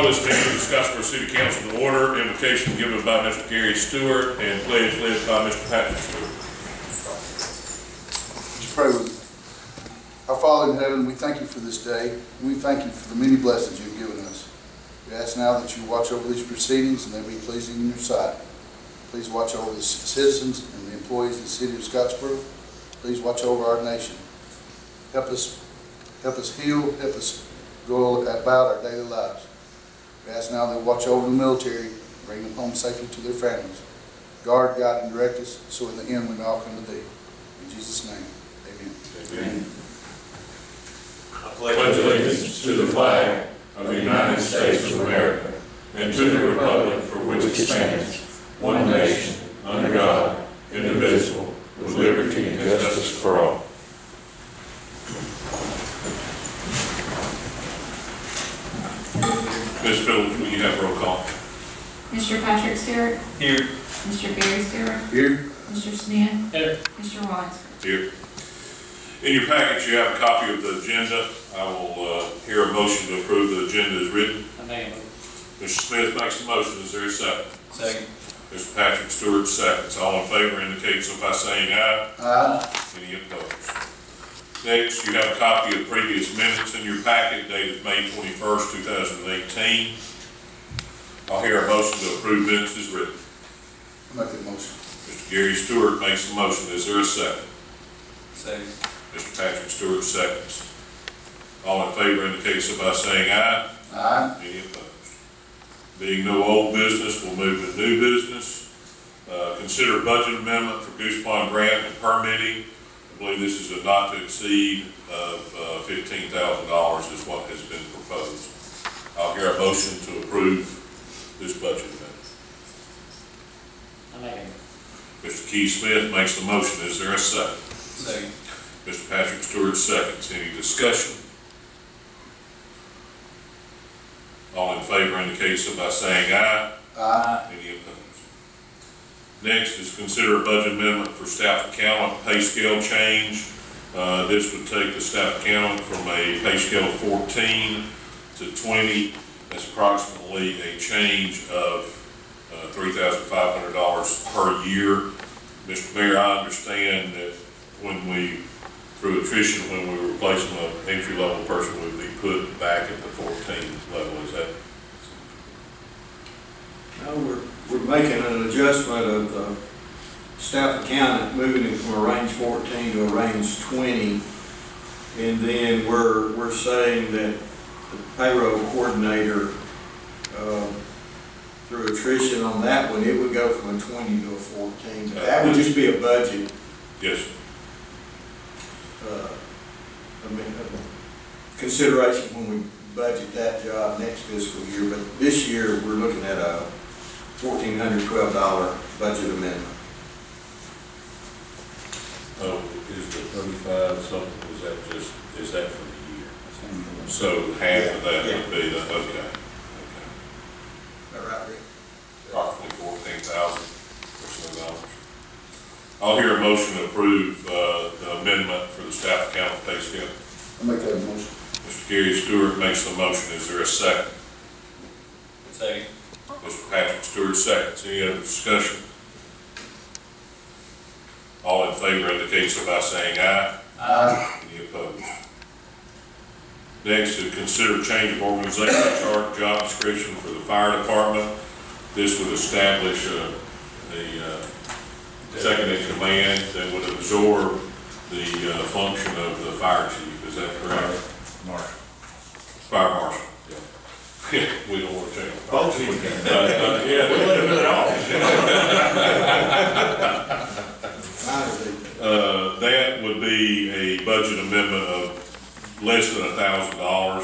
Call this meeting of the Scottsboro City Council to order. Invitation given by Mr. Gary Stewart and pledge led by Mr. Patrick Stewart. Let's pray with me. Our Father in heaven, we thank you for this day, and we thank you for the many blessings you've given us. We ask now that you watch over these proceedings and they be pleasing in your sight. Please watch over the citizens and the employees of the city of Scottsboro. Please watch over our nation. Help us heal, help us go about our daily lives. We ask now that you watch over the military, bring them home safely to their families. Guard, guide, and direct us, so in the end we may all come to thee. In Jesus' name, amen. Amen. I pledge allegiance to the flag of the United States of America and to the republic for which it stands, one nation, under God, indivisible, with liberty and justice for all. Ms. Phillips, will you have roll call? Mr. Patrick Stewart? Here. Mr. Gary Stewart? Here. Mr. Smith? Here. Mr. Watts? Here. In your package, you have a copy of the agenda. I will hear a motion to approve the agenda as written. Mr. Smith makes the motion. Is there a second? Second. Mr. Patrick Stewart seconds. All in favor indicate so by saying aye. Aye. Any opposed? Next, you have a copy of previous minutes in your packet dated May 21st, 2018. I'll hear a motion to approve minutes as written. I'll make that motion. Mr. Gary Stewart makes the motion. Is there a second? Second. Mr. Patrick Stewart seconds. All in favor indicate so by saying aye. Aye. Any opposed? Being no old business, we'll move to new business. Consider budget amendment for Goose Pond grant and permitting. I believe this is a not to exceed of $15,000 is what has been proposed. I'll hear a motion to approve this budget amendment. I make it. Mr. Keith Smith makes the motion. Is there a second? Second. Mr. Patrick Stewart seconds. Any discussion? All in favor indicate so by saying aye. Aye. Any opposed? Next is consider a budget amendment for staff accountant pay scale change. This would take the staff accountant from a pay scale of 14 to 20. That's approximately a change of $3,500 per year. Mr. Mayor, I understand that when we, through attrition, when we were replacing an entry-level person, would be put back at the 14 level. Is that? No, we're making an adjustment of staff accountant, moving it from a range 14 to a range 20, and then we're saying that the payroll coordinator, through attrition on that one, it would go from a 20 to a 14. But that would just be a budget. Yes. Consideration when we budget that job next fiscal year, but this year we're looking at a $1,412 budget amendment. Oh, is the 35 something? Is that for the year? So half of that would be the okay. All right, Rick. Approximately $14,000 or so. I'll hear a motion to approve the amendment for the staff accountant pay scale. I'll make that motion. Mr. Gary Stewart makes the motion. Is there a second? Second. Mr. Patrick Stewart seconds. Any other discussion? All in favor indicate so by saying aye. Aye. Any opposed? Next is consider change of organizational chart job description for the fire department. This would establish a second in command that would absorb the function of the fire chief. Is that correct? Marshal. Fire marshal. Yeah. We don't want to change. Both of you can. Yeah. We'll let him do it all. That would be a budget amendment of less than $1,000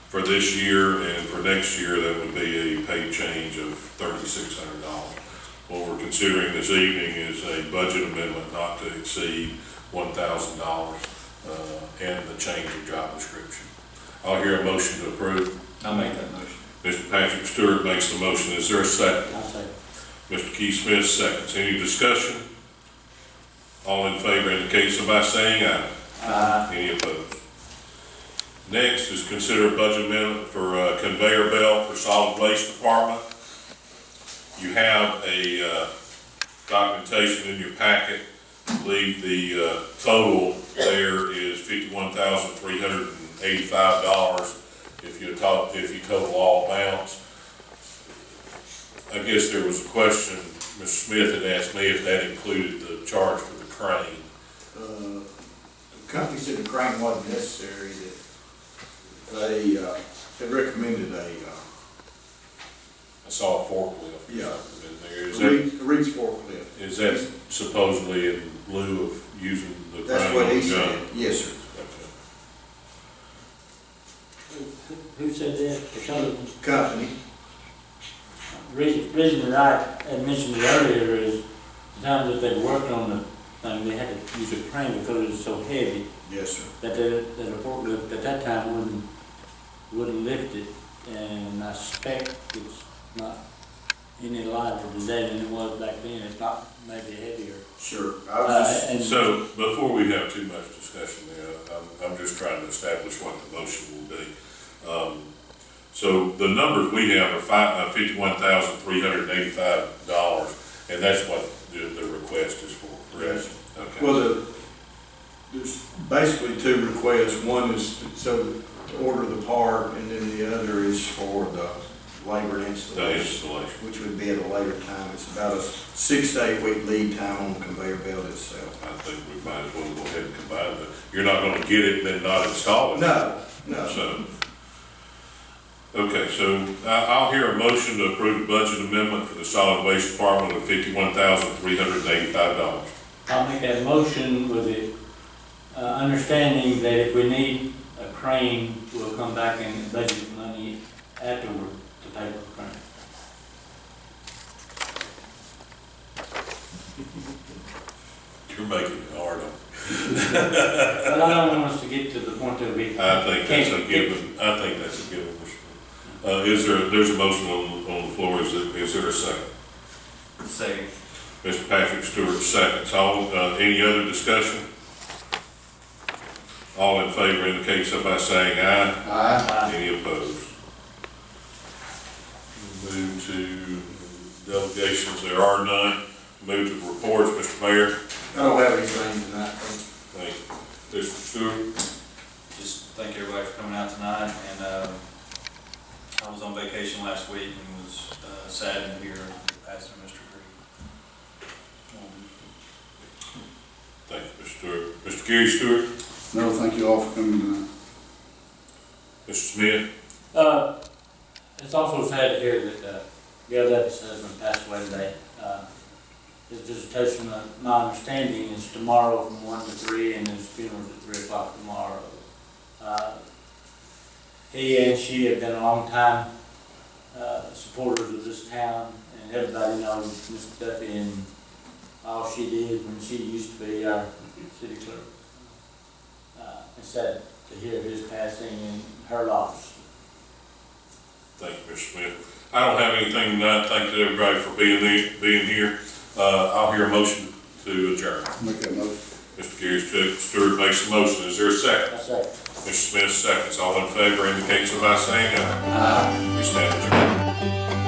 for this year, and for next year that would be a pay change of $3,600. What we're considering this evening is a budget amendment not to exceed $1,000 and the change of job description. I'll hear a motion to approve. I'll make that motion. Mr. Patrick Stewart makes the motion. Is there a second? I'll second. Mr. Keith Smith seconds. Any discussion? All in favor indicate so by saying aye. Aye. Any opposed? Next is consider a budget amendment for a conveyor belt for solid waste department. You have a documentation in your packet. I believe the total there is $51,385 if you total all amounts. I guess there was a question, Mr. Smith had asked me if that included the charge for the crane. The company said the crane wasn't necessary, that they recommended I saw a forklift. Yeah. In there. Is a reach forklift. is that supposedly in lieu of using the crane? That's what he on the gun? said, yes, sir. Who said that? The Company, reason that I had mentioned it earlier is the time that they worked on the thing, they had to use a crane because it was so heavy yes, sir. that a forklift at that time wouldn't lift it. And I suspect it's not any lighter today than it was back then. It's not maybe heavier. Sure. I was just, So before we have too much discussion there, I'm just trying to establish what the motion will be. So the numbers we have are $51,385, and that's what the request is for, correct? Okay. well, there's basically two requests. One is to order the part, and then the other is for the labor and The installation, installation. which would be at a later time. It's about a 6 to 8 week lead time on the conveyor belt itself. I think we might as well go ahead and combine that. You're not gonna get it and then not install it? No, no. So, okay, so I'll hear a motion to approve the budget amendment for the solid waste department of $51,385. I'll make that motion with the understanding that if we need a crane, we'll come back and budget money afterward to pay for the crane. You're making it hard on me. But I don't want us to get to the point that we. I think that's a given, Mr. There's a motion on the floor, is there a second? Second. Mr. Patrick Stewart, seconds. Any other discussion? All in favor indicate so by saying aye. Aye. Any opposed? Move to delegations, there are none. Move to reports, Mr. Mayor. I don't have anything tonight. Thank you. Mr. Stewart? Just thank everybody for coming out tonight, and I was on vacation last week and was saddened to hear the passing of Mr. Green. Thank you, Mr. Stewart. Mr. Gary Stewart? No, thank you all for coming tonight. Mr. Smith? It's also sad to hear that Gail Levis' husband passed away today. His visitation, my understanding, is tomorrow from 1 to 3, and his funeral is at 3 o'clock tomorrow. He and she have been a long time supporters of this town, and everybody knows Miss Duffy and all she did when she used to be our city clerk. It's sad to hear his passing and her loss. Thank you, Mr. Smith. I don't have anything tonight. Thank you to everybody for being here. I'll hear a motion to adjourn. Make that motion. Mr. Gary Stewart makes a motion. Is there a second? I say. Mr. Smith seconds. All in favor indicate so by saying aye. We stand adjourned.